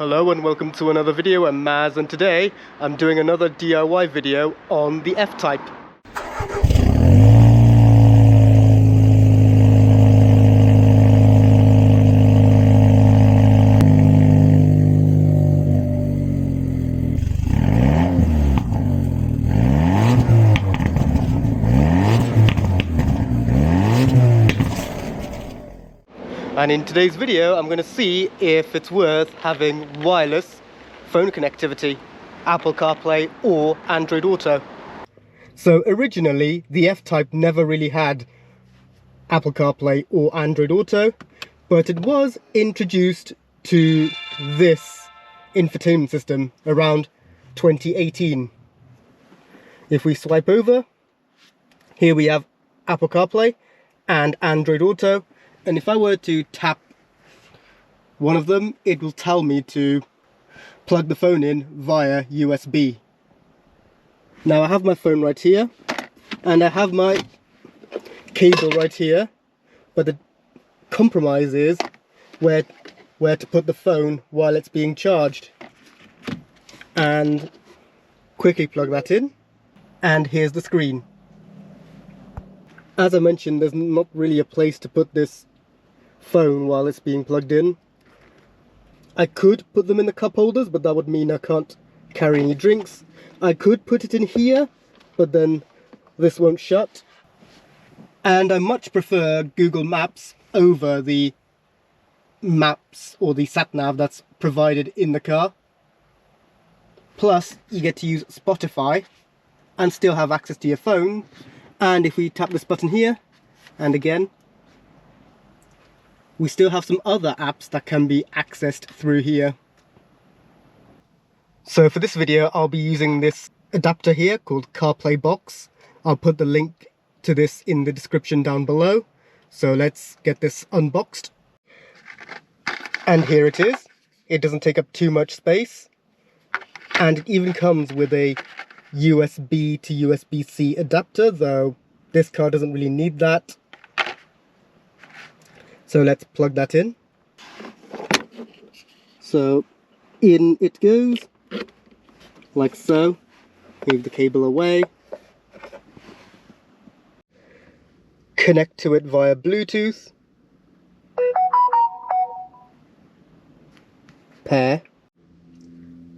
Hello and welcome to another video. I'm Maz and today I'm doing another DIY video on the F-Type. And in today's video, I'm going to see if it's worth having wireless phone connectivity, Apple CarPlay or Android Auto. So originally, the F-Type never really had Apple CarPlay or Android Auto, but it was introduced to this infotainment system around 2018. If we swipe over, here we have Apple CarPlay and Android Auto. And if I were to tap one of them, it will tell me to plug the phone in via USB. Now I have my phone right here, and I have my cable right here, but the compromise is where to put the phone while it's being charged. And quickly plug that in, and here's the screen. As I mentioned, there's not really a place to put this phone while it's being plugged in. I could put them in the cup holders, but that would mean I can't carry any drinks. I could put it in here, but then this won't shut. And I much prefer Google Maps over the maps or the sat-nav that's provided in the car. Plus, you get to use Spotify and still have access to your phone. And if we tap this button here, and again, we still have some other apps that can be accessed through here. So for this video, I'll be using this adapter here called CarPlay Box. I'll put the link to this in the description down below. So let's get this unboxed. And here it is. It doesn't take up too much space. And it even comes with a USB to USB-C adapter, though this car doesn't really need that. So let's plug that in. So in it goes, like so. Move the cable away. Connect to it via Bluetooth. Pair.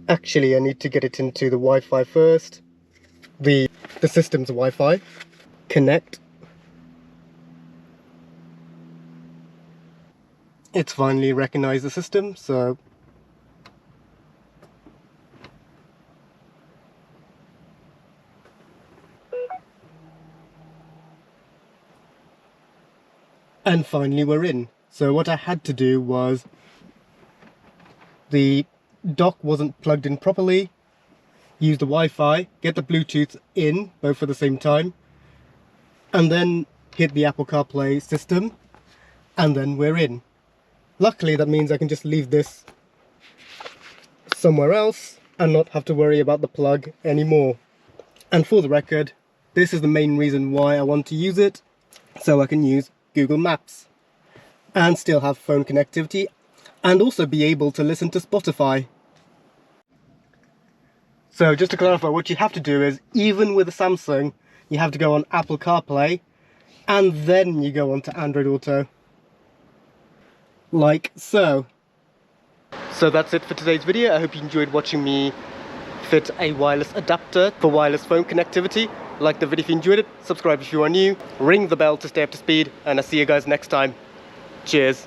Actually, I need to get it into the Wi-Fi first. The system's Wi-Fi. Connect. It's finally recognized the system, so and finally we're in. So what I had to do was, the dock wasn't plugged in properly, use the Wi-Fi, get the Bluetooth in, both at the same time, and then hit the Apple CarPlay system, and then we're in. Luckily, that means I can just leave this somewhere else and not have to worry about the plug anymore. And for the record, this is the main reason why I want to use it, so I can use Google Maps and still have phone connectivity and also be able to listen to Spotify. So just to clarify, what you have to do is, even with a Samsung, you have to go on Apple CarPlay and then you go on to Android Auto. Like so. So that's it for today's video. I hope you enjoyed watching me fit a wireless adapter for wireless phone connectivity. Like the video if you enjoyed it, subscribe if you are new, ring the bell to stay up to speed, and I'll see you guys next time. Cheers.